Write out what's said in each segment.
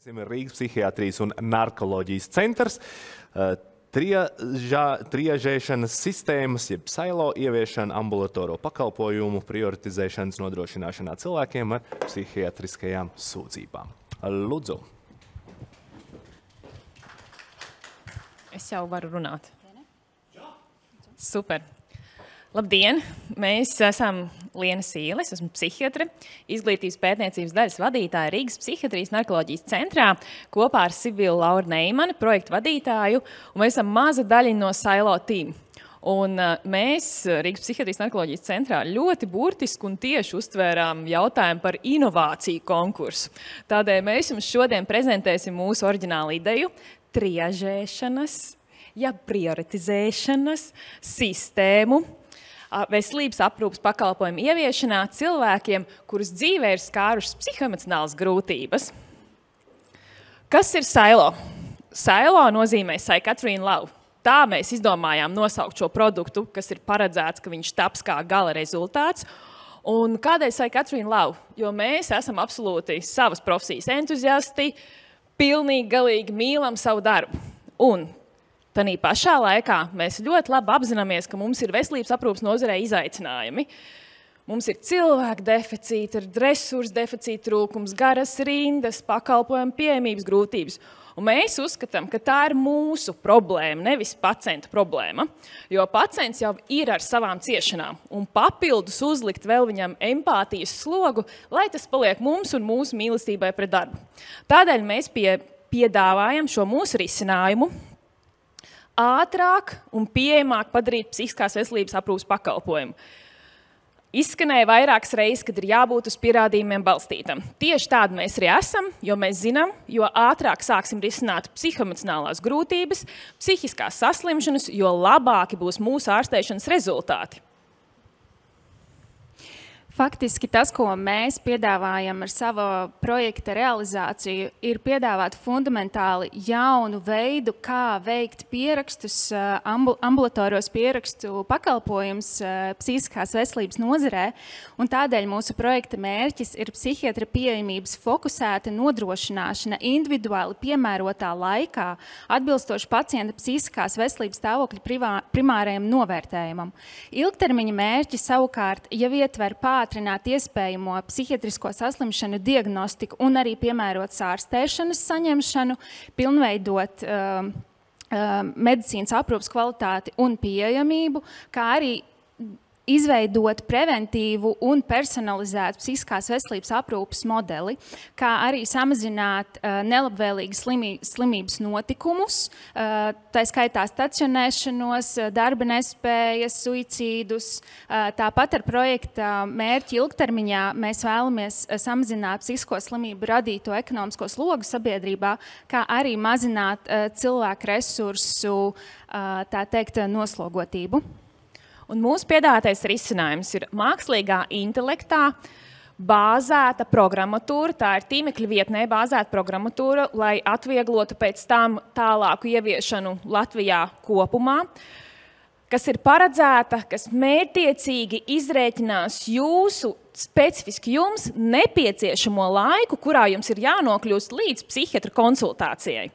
Rīgas psihiatrijas un narkoloģijas centrs, triažēšanas sistēmas, jeb sailo ieviešana ambulatoro pakalpojumu prioritizēšanas nodrošināšanā cilvēkiem ar psihiatriskajām sūdzībām. Lūdzu. Es jau varu runāt. Super. Labdien! Mēs esam Liena Sīle, esmu psihiatre, izglītības pētniecības daļas vadītāja Rīgas psihiatrijas narkoloģijas centrā, kopā ar Sibilu Lauru Neimani, projektu vadītāju, un mēs esam maza daļa no Sailo team. Un mēs Rīgas psihiatrijas narkoloģijas centrā ļoti burtiski un tieši uztvērām jautājumu par inovāciju konkursu. Tādēļ mēs jums šodien prezentēsim mūsu oriģinālu ideju triažēšanas, prioritizēšanas sistēmu, veselības aprūpes pakalpojumu ieviešanā cilvēkiem, kurus dzīvē ir skārušas psihoemocionālas grūtības. Kas ir Sailo? Sailo nozīmē Psychiatry in Love. Tā mēs izdomājām nosaukt šo produktu, kas ir paredzēts, ka viņš taps kā gala rezultāts. Un kādēļ Psychiatry in Love? Jo mēs esam absolūti savas profesijas entuziasti, pilnīgi galīgi mīlam savu darbu. Un tanī pašā laikā mēs ļoti labi apzināmies, ka mums ir veselības aprūpes nozarē izaicinājumi. Mums ir cilvēku deficīti, resursu deficīta trūkums, garas rindas, pakalpojumu pieejamības grūtības. Un mēs uzskatām, ka tā ir mūsu problēma, nevis pacienta problēma. Jo pacients jau ir ar savām ciešanām. Un papildus uzlikt vēl viņam empātijas slogu, lai tas paliek mums un mūsu mīlestībai pret darbu. Tādēļ mēs piedāvājam šo mūsu risinājumu ātrāk un pieejamāk padarīt psihiskās veselības aprūpes pakalpojumu. Izskanēja vairākas reizes, kad ir jābūt uz pierādījumiem balstītam. Tieši tādi mēs arī esam, jo mēs zinām, jo ātrāk sāksim risināt psihoemocionālās grūtības, psihiskās saslimšanas, jo labāki būs mūsu ārstēšanas rezultāti. Faktiski tas, ko mēs piedāvājam ar savu projekta realizāciju, ir piedāvāt fundamentāli jaunu veidu, kā veikt pierakstus, ambulatoros pierakstu pakalpojums psihiskās veselības nozarē. Un tādēļ mūsu projekta mērķis ir psihiatra pieejamības fokusēta nodrošināšana individuāli piemērotā laikā, atbilstoši pacienta psihiskās veselības stāvokļa primārajam novērtējumam. Ilgtermiņa mērķi savukārt jau ietver pātrināt iespējamo psihiatrisko saslimšanu diagnostiku un arī piemērot ārstēšanas saņemšanu, pilnveidot medicīnas aprūpes kvalitāti un pieejamību, kā arī izveidot preventīvu un personalizētu psihiskās veselības aprūpes modeli, kā arī samazināt nelabvēlīgas slimības notikumus, tā skaitā stacionēšanos, darba nespējas, suicīdus. Tāpat ar projekta mērķi ilgtermiņā mēs vēlamies samazināt psihisko slimību radīto ekonomisko slogu sabiedrībā, kā arī mazināt cilvēku resursu, tā teikt, noslogotību. Un mūsu piedāvātais risinājums ir mākslīgā intelektā bāzēta programmatūra, tā ir tīmekļa vietnē bāzēta programmatūra, lai atvieglotu pēc tam tālāku ieviešanu Latvijā kopumā, kas ir paredzēta, kas mērķtiecīgi izrēķinās jūsu, specifiski jums, nepieciešamo laiku, kurā jums ir jānokļūst līdz psihiatra konsultācijai.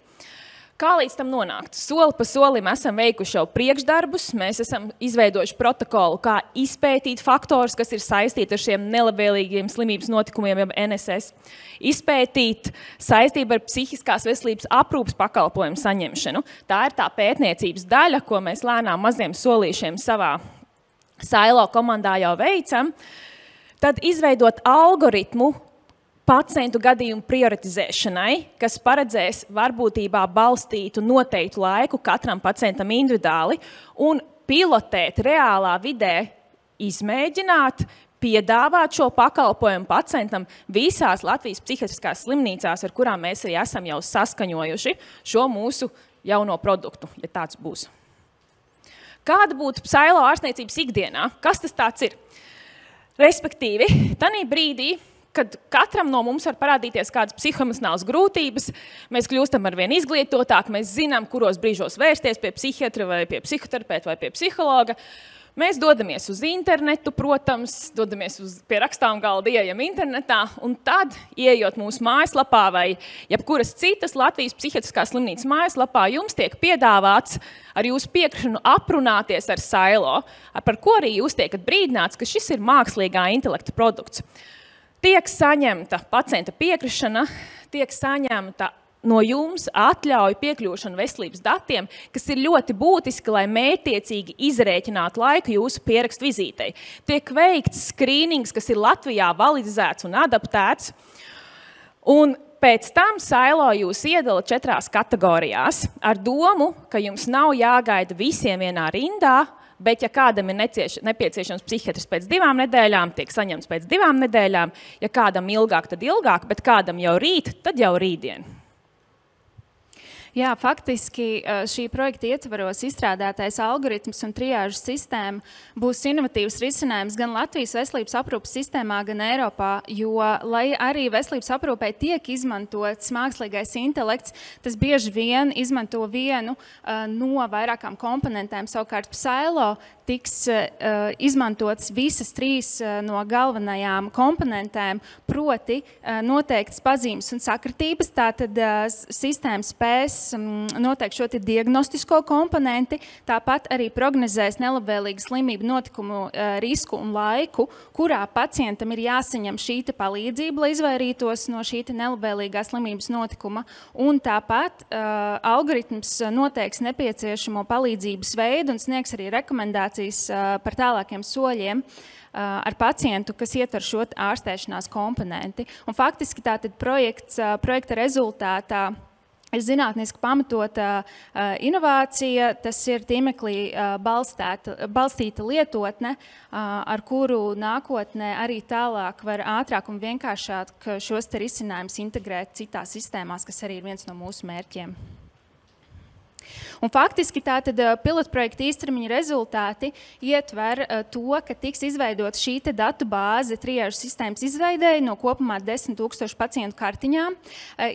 Kā līdz tam nonākt? Soli pa solim esam veikuši jau priekšdarbus, mēs esam izveidojuši protokolu, kā izpētīt faktorus, kas ir saistīti ar šiem nelabvēlīgiem slimības notikumiem, jeb NSS. Izpētīt saistību ar psihiskās veselības aprūpes pakalpojumu saņemšanu. Tā ir tā pētniecības daļa, ko mēs lēnām maziem solīšiem savā Sailo komandā jau veicam. Tad izveidot algoritmu pacientu gadījumu prioritizēšanai, kas paredzēs varbūtībā balstītu noteiktu laiku katram pacientam individuāli un pilotēt reālā vidē, izmēģināt, piedāvāt šo pakalpojumu pacientam visās Latvijas psihiatriskās slimnīcās, ar kurām mēs arī esam jau saskaņojuši šo mūsu jauno produktu, ja tāds būs. Kāda būtu Sailo ārstniecības ikdienā? Kas tas tāds ir? Respektīvi, tanī brīdī, kad katram no mums var parādīties kādas psihoemocionālas grūtības, mēs kļūstam arvien izglītotāk, mēs zinām, kuros brīžos vērsties pie psihiatra vai pie psihoterapeita vai pie psihologa. Mēs dodamies uz internetu, protams, dodamies pie rakstām galda, ieejam internetā, un tad, ieejot mūsu mājaslapā vai jebkuras citas Latvijas psihiatriskās slimnīcas mājaslapā, jums tiek piedāvāts ar jūsu piekrišanu aprunāties ar Sailo, par ko arī jūs tiekat brīdināts, ka šis ir mākslīgā intelekta produkts. Tiek saņemta pacienta piekrišana, tiek saņemta no jums atļauj piekļūšanu veselības datiem, kas ir ļoti būtiski, lai mērķtiecīgi izrēķinātu laiku jūsu pierakstu vizītei. Tiek veikts skrīnings, kas ir Latvijā validizēts un adaptēts, un pēc tam Sailo jūs iedala 4 kategorijās ar domu, ka jums nav jāgaida visiem vienā rindā, bet ja kādam ir nepieciešams psihiatrs pēc 2 nedēļām, tiek saņemts pēc 2 nedēļām, ja kādam ilgāk, tad ilgāk, bet kādam jau rīt, tad jau rītdien. Jā, faktiski šī projekta ietvaros izstrādātais algoritms un triāžu sistēma būs inovatīvs risinājums gan Latvijas veselības aprūpes sistēmā, gan Eiropā, jo, lai arī veselības aprūpē tiek izmantots mākslīgais intelekts, tas bieži vien izmanto vienu no vairākām komponentēm. Savukārt Sailo tiks izmantotas visas 3 no galvenajām komponentēm, proti noteiktas pazīmes un sakritības, tātad sistēma spēs noteikt šo diagnostisko komponenti, tāpat arī prognozēs nelabvēlīgu slimību notikumu risku un laiku, kurā pacientam ir jāsaņem šī palīdzība, lai izvairītos no šī nelabvēlīgā slimības notikuma, un tāpat algoritms noteiks nepieciešamo palīdzības veidu un sniegs arī rekomendācijas par tālākiem soļiem ar pacientu, kas ietver šo ārstēšanās komponenti. Un faktiski tātad projekta rezultātā ir zinātniski pamatota inovācija, tas ir tīmeklī balstīta lietotne, ar kuru nākotnē arī tālāk var ātrāk un vienkāršāk šos risinājumus integrēt citās sistēmās, kas arī ir viens no mūsu mērķiem. Un faktiski tātad pilotprojekta īstermiņa rezultāti ietver to, ka tiks izveidot šī datu bāze triāžu sistēmas izveidēji no kopumā 10 000 pacientu kartiņām,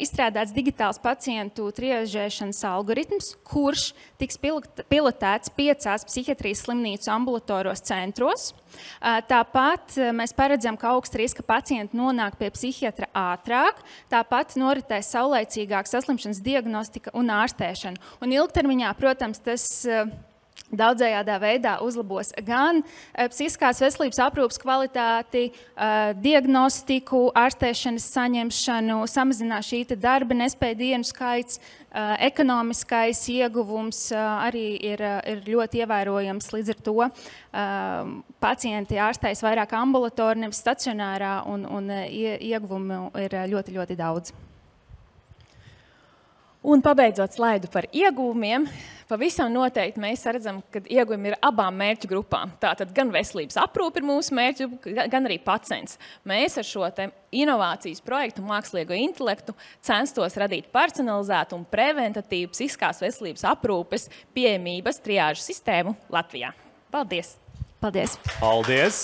izstrādāts digitāls pacientu triāžēšanas algoritms, kurš tiks pilotēts 5 psihiatrijas slimnīcu ambulatoros centros. Tāpat mēs paredzam, ka augsta riska pacienti nonāk pie psihiatra ātrāk, tāpat noritēs saulaicīgāk saslimšanas diagnostika un ārstēšana. Un ilgtermiņā, protams, tas daudzējādā veidā uzlabos gan psihiskās veselības aprūpes kvalitāti, diagnostiku, ārstēšanas saņemšanu, samazinās šī darba nespēja dienu skaits, ekonomiskais ieguvums arī ir ļoti ievērojams. Līdz ar to pacienti ārstējas vairāk ambulatori, nevis stacionārā, un ieguvumu ir ļoti, ļoti daudz. Un pabeidzot slaidu par ieguvumiem, pavisam noteikti mēs redzam, ka ieguvumi ir abām mērķu grupām. Tātad gan veselības aprūpe ir mūsu mērķu, gan arī pacients. Mēs ar šo inovācijas projektu mākslīgo intelektu censtos radīt personalizētu un preventatīvu psihiskās veselības aprūpes pieejamības triāžu sistēmu Latvijā. Paldies! Paldies! Paldies!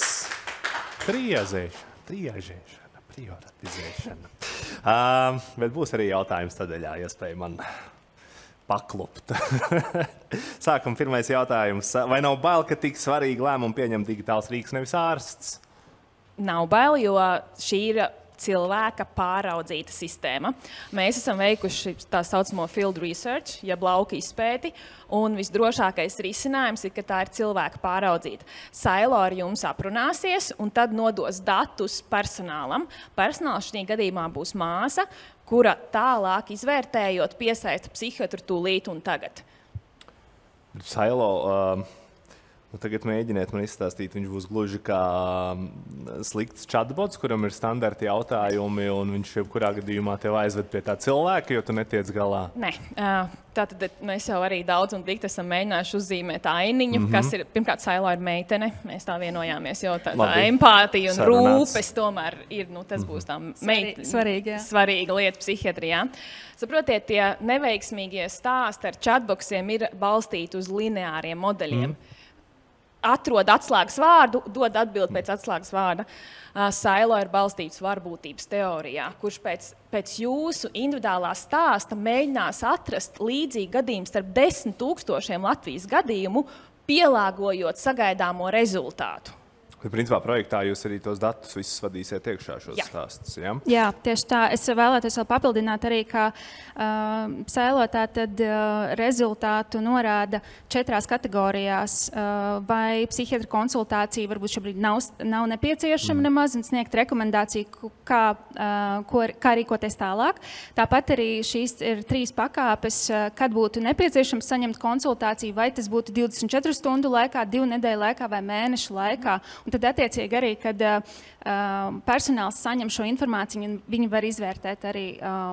Triāžēšana, prioritizēšana. Bet būs arī jautājums tādēļā, iespēja man paklupt. Sākam pirmais jautājums. Vai nav bail, ka tik svarīgi lēmumu pieņem digitāls rīks, nevis ārsts? Nav bail, jo šī ir cilvēka pāraudzīta sistēma. Mēs esam veikuši tā saucamo field research, jeb lauka izpēti, un visdrošākais risinājums ir, ka tā ir cilvēka pāraudzīta. Sailo ar jums aprunāsies, un tad nodos datus personālam. Personāls šī gadījumā būs māsa, kura tālāk izvērtējot piesaista psihiatru tūlīt un tagad. Sailo, tagad mēģiniet man izstāstīt, viņš būs gluži kā slikts chatbots, kuram ir standarti jautājumi, un viņš jebkurā gadījumā tev aizved pie tā cilvēka, jo tu netiec galā. Nē, tātad mēs jau arī daudz un dikti esam mēģinājuši uzzīmēt ainiņu, kas ir, pirmkārt, Sailo ir meitene, mēs tā vienojāmies, jo tā empātija un rūpes tomēr ir, tas būs tā svarīga lieta psihiatrijā. Saprotiet, tie neveiksmīgie stāsti ar chatboxiem ir balstīti uz lineāriem modeļiem. Atrod atslēgas vārdu, dod atbildi pēc atslēgas vārda. Sailo ir balstīts varbūtības teorijā, kurš pēc jūsu individuālā stāsta mēģinās atrast līdzīgu gadījumu starp 10 000 Latvijas gadījumu pielāgojot sagaidāmo rezultātu. Principā projektā jūs arī tos datus visus vadīsiet iekšā šos stāstus, ja? Jā, tieši tā. Es vēlētos vēl papildināt arī, ka Sailo tātad rezultātu norāda 4 kategorijās, vai psihiatra konsultācija varbūt šobrīd nav nepieciešama nemaz un sniegt rekomendāciju, kā rīkoties tālāk. Tāpat arī šīs ir 3 pakāpes, kad būtu nepieciešams saņemt konsultāciju, vai tas būtu 24 stundu laikā, 2 nedēļu laikā vai mēnešu laikā. Un tad attiecīgi arī, kad personāls saņem šo informāciju, viņi var izvērtēt arī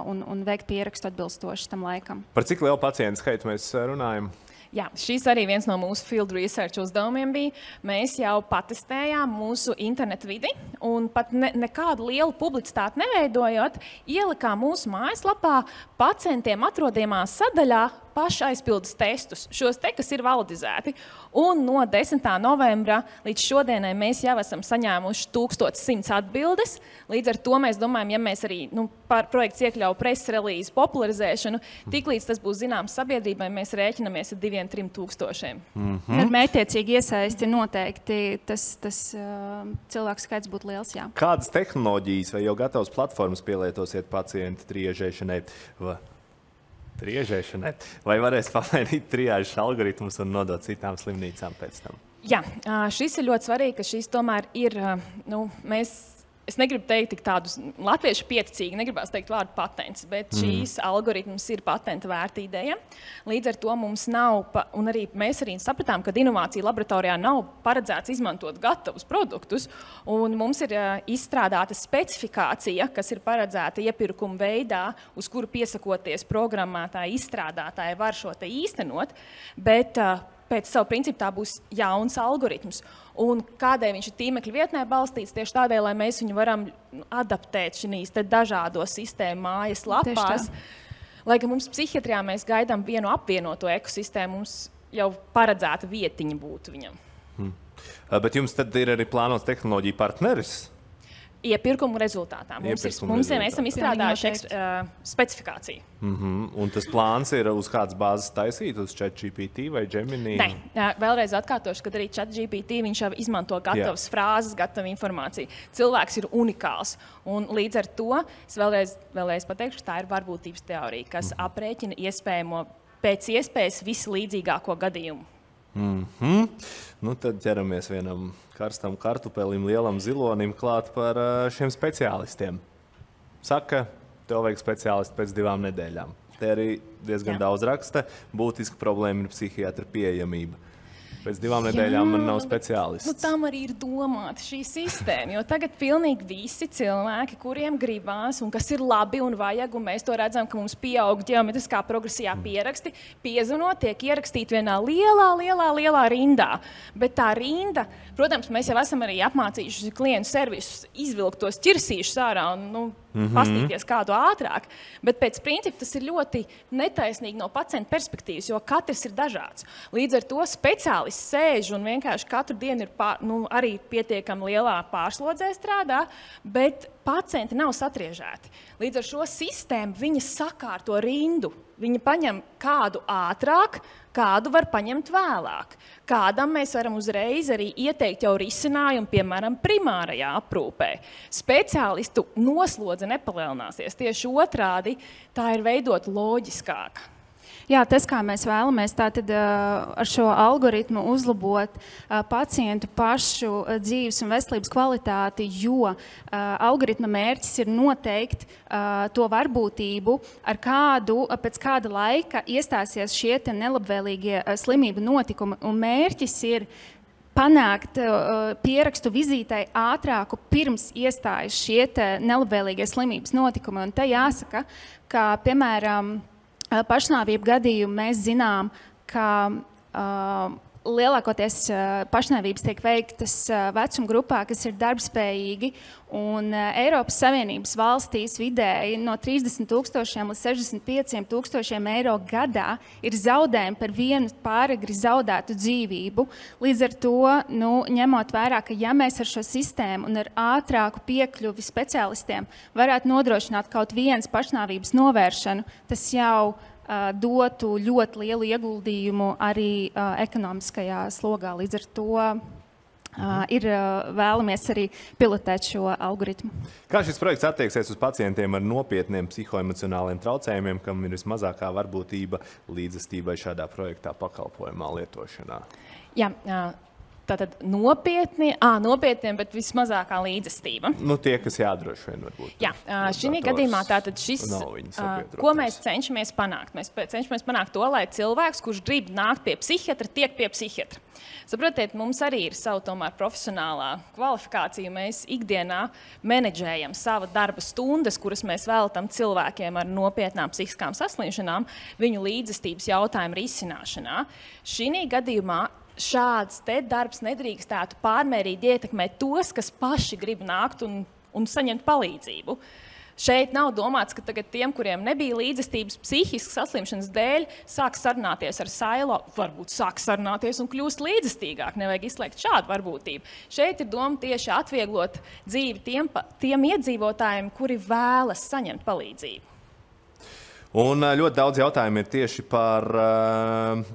un veikt pierakstu atbilstoši tam laikam. Par cik lielu pacientu skaitu mēs runājam? Jā, šis arī viens no mūsu field research uzdevumiem bija. Mēs jau patestējām mūsu internetu vidi un pat nekādu lielu publicitāti neveidojot, ielikām mūsu mājaslapā pacientiem atrodamā sadaļā pašaizpildes testus, šos te, kas ir validizēti. Un no 10. novembra līdz šodienai mēs jau esam saņēmuši 1100 atbildes. Līdz ar to mēs domājam, ja mēs arī par projekts iekļauj preses relīzi popularizēšanu, tiklīdz tas būs zināms sabiedrībai, mēs rēķinamies ar 2-3 tūkstošiem. Ar mērķtiecīgi iesaisti noteikti tas cilvēku skaits būtu liels, jā. Kādas tehnoloģijas vai jau gatavas platformas pielietosiet pacientu triažēšanai? Vai varēs pamainīt triāžas algoritmus un nodot citām slimnīcām pēc tam? Jā, šis ir ļoti svarīgi, ka šis tomēr ir, es negribu teikt tik tādus latviešu pieticīgi, negribās teikt vārdu patents, bet šīs algoritms ir patenta vērta ideja. Līdz ar to mums nav, un arī mēs arī sapratām, ka inovācija laboratorijā nav paredzēts izmantot gatavus produktus, un mums ir izstrādāta specifikācija, kas ir paredzēta iepirkuma veidā, uz kuru piesakoties programmētāji, izstrādātāji var šo te īstenot, bet pēc savu principu tā būs jauns algoritms. Un kādēļ viņš ir tīmekļa vietnē balstīts? Tieši tādēļ, lai mēs viņu varam adaptēt šīs dažādo sistēmu mājas lapās. Lai gan mums psihiatrijā mēs gaidām vienu apvienoto ekosistēmu, mums jau paredzēta vietiņa būtu viņam. Bet jums tad ir arī plānots tehnoloģija partneris? Iepirkumu rezultātā. Mēs esam izstrādājuši specifikāciju. Un tas plāns ir uz kādas bāzes taisīt, uz ChatGPT vai Gemini? Nē, vēlreiz atkārtošu, ka arī ChatGPT viņš jau izmanto gatavas frāzes, gatavu informāciju. Cilvēks ir unikāls. Un līdz ar to es vēlreiz pateikšu, ka tā ir varbūtības teorija, kas aprēķina iespējamo pēc iespējas vislīdzīgāko gadījumu. Tad ķeramies vienam karstam kartupelim, lielam zilonim klāt par šiem speciālistiem. Saka, tev vajag speciālistu pēc 2 nedēļām. Te arī diezgan daudz raksta. Būtiska problēma ir psihiatra pieejamība. Pēc 2 nedēļām man nav speciālists. Tam arī ir domāta šī sistēma, jo tagad pilnīgi visi cilvēki, kuriem gribās un kas ir labi un vajag, un mēs to redzam, ka mums pieaug ģeometriskā progresijā pieraksti, piezvanot, tiek ierakstīti vienā lielā rindā. Bet tā rinda, protams, mēs jau esam arī apmācījuši klientu servisus, izvilkt tos ķirsīšus ārā un pastīties kādu ātrāk. Bet pēc principa tas ir ļoti netaisnīgi no pacienta perspektīvas, jo katrs ir dažāds. Līdz ar to speciālists sēž un vienkārši katru dienu ir arī pietiekami lielā pārslodzē strādā, bet pacienti nav satriežēti. Līdz ar šo sistēmu viņi sakārto rindu. Viņi paņem kādu ātrāk, kādu var paņemt vēlāk. Kādam mēs varam uzreiz arī ieteikt jau risinājumu, piemēram, primārajā aprūpē. Speciālistu noslodze nepalielināsies. Tieši otrādi, tā ir veidot loģiskāk. Jā, tas, kā mēs vēlamies tātad ar šo algoritmu uzlabot pacientu pašu dzīves un veselības kvalitāti, jo algoritma mērķis ir noteikt to varbūtību, ar pēc kāda laika iestāsies šie nelabvēlīgie slimību notikumi. Un mērķis ir panākt pierakstu vizītei ātrāku pirms iestājas šie nelabvēlīgie slimības notikumi. Un te jāsaka, ka, piemēram, pašnāvību gadījumu mēs zinām, ka lielākoties pašnāvības tiek veiktas vecuma grupā, kas ir darbspējīgi, un Eiropas Savienības valstīs vidēji no 30,000 līdz 65,000 eiro gadā ir zaudējumi par vienu pāragri zaudētu dzīvību. Līdz ar to, ņemot vērā, ka ja mēs ar šo sistēmu un ar ātrāku piekļuvi speciālistiem varētu nodrošināt kaut vienas pašnāvības novēršanu, tas jau dotu ļoti lielu ieguldījumu arī ekonomiskajā slogā. Līdz ar to vēlamies arī pilotēt šo algoritmu. Kā šis projekts attieksies uz pacientiem ar nopietniem psihoemocionāliem traucējumiem, kam ir vismazākā varbūtība līdzestībai šādā projektā pakalpojumā lietošanā? Jā, tātad nopietniem, bet vismazākā līdzestība. Nu, tie, kas jādroši vien varbūt. Jā, šī gadījumā tātad šis, ko mēs cenšamies panākt? Mēs cenšamies panākt to, lai cilvēks, kurš grib nākt pie psihiatra, tiek pie psihiatra. Saprotiet, mums arī ir savu tomēr profesionālā kvalifikācija. Mēs ikdienā menedžējam savu darba stundas, kuras mēs veltam cilvēkiem ar nopietnām psihiskām saslimšanām, viņu līdzestības jautājumu risināšanā. Šī gadījumā šāds darbs nedrīkstētu pārmērīgi ietekmēt tos, kas paši grib nākt un saņemt palīdzību. Šeit nav domāts, ka tagad tiem, kuriem nebija līdzestības psihiskas saslimšanas dēļ, sāk sarunāties ar Sailo, varbūt sāk sarunāties un kļūst līdzestīgāk. Nevajag izslēgt šādu varbūtību. Šeit ir doma tieši atvieglot dzīvi tiem iedzīvotājiem, kuri vēlas saņemt palīdzību. Un ļoti daudz jautājumu ir tieši par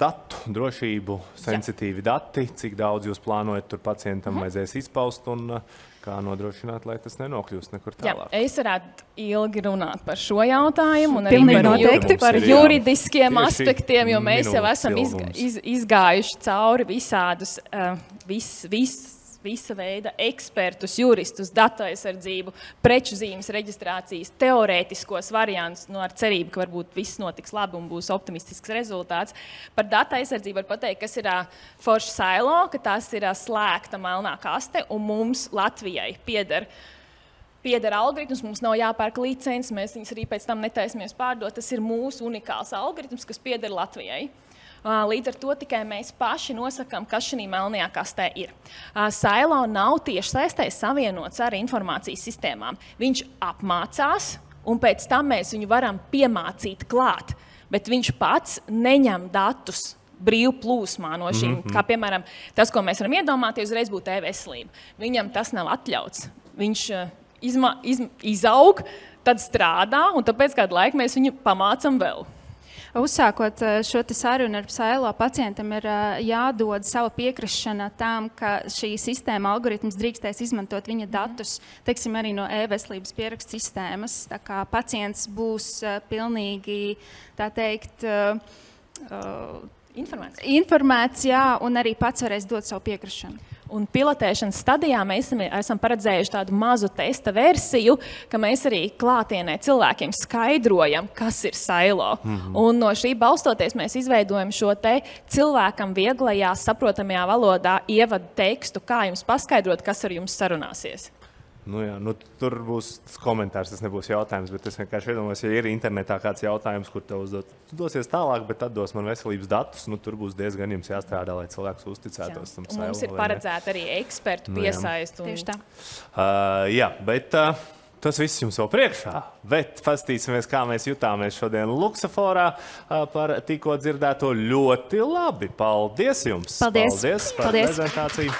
datu drošību, sensitīvi dati, cik daudz jūs plānojat tur pacientam vajadzēs izpaust un kā nodrošināt, lai tas nenokļūst nekur tālāk. Jā, es varētu ilgi runāt par šo jautājumu un arī par juridiskiem aspektiem, jo mēs jau esam izgājuši cauri visādus, visa veida ekspertus, juristus, datu aizsardzību, preču zīmes reģistrācijas, teorētiskos variantus, ar cerību, ka varbūt viss notiks labi un būs optimistisks rezultāts. Par datu aizsardzību var pateikt, kas ir forši Sailo, ka tās ir slēgta melnā kaste, un mums Latvijai pieder algoritms, mums nav jāpērk licences, mēs viņus arī pēc tam netaisamies pārdot. Tas ir mūsu unikāls algoritms, kas pieder Latvijai. Līdz ar to tikai mēs paši nosakām, kas šī melnajā kastē ir. Sailo nav tieši saistē savienots ar informācijas sistēmām. Viņš apmācās, un pēc tam mēs viņu varam piemācīt klāt, bet viņš pats neņem datus brīvu plūsmā no šīm, kā piemēram tas, ko mēs varam iedomāties, uzreiz būtu e-veselība. Viņam tas nav atļauts. Viņš izaug, tad strādā, un tāpēc kādu laiku mēs viņu pamācam vēl. Uzsākot šo sarunu ar Sailo, pacientam ir jādod sava piekrišana tam, ka šī sistēma algoritms drīkstēs izmantot viņa datus, teiksim, arī no e-veselības pierakstu sistēmas. Tā kā pacients būs pilnīgi, tā teikt, informēts, jā, un arī pats varēs dot savu piekrišanu. Un pilotēšanas stadijā mēs esam paredzējuši tādu mazu testa versiju, ka mēs arī klātienē cilvēkiem skaidrojam, kas ir Sailo. Un no šī balstoties mēs izveidojam šo cilvēkam vieglajā, saprotamajā valodā ievadu tekstu, kā jums paskaidrot, kas ar jums sarunāsies. Nu jā, tur būs komentārs, tas nebūs jautājums, bet es vienkārši iedomājos, ja ir internetā kāds jautājums, kur tev uzdot, tu dosies tālāk, bet atdos man veselības datus, tur būs diezgan jums jāstrādā, lai cilvēks uzticētos. Mums ir paredzēta arī ekspertu piesaist. Tieši tā. Jā, bet tas viss jums vēl priekšā, bet pastīsimies, kā mēs jutāmies šodien Luksaforā par tikko dzirdēto ļoti labi. Paldies jums! Paldies Par prezentāciju!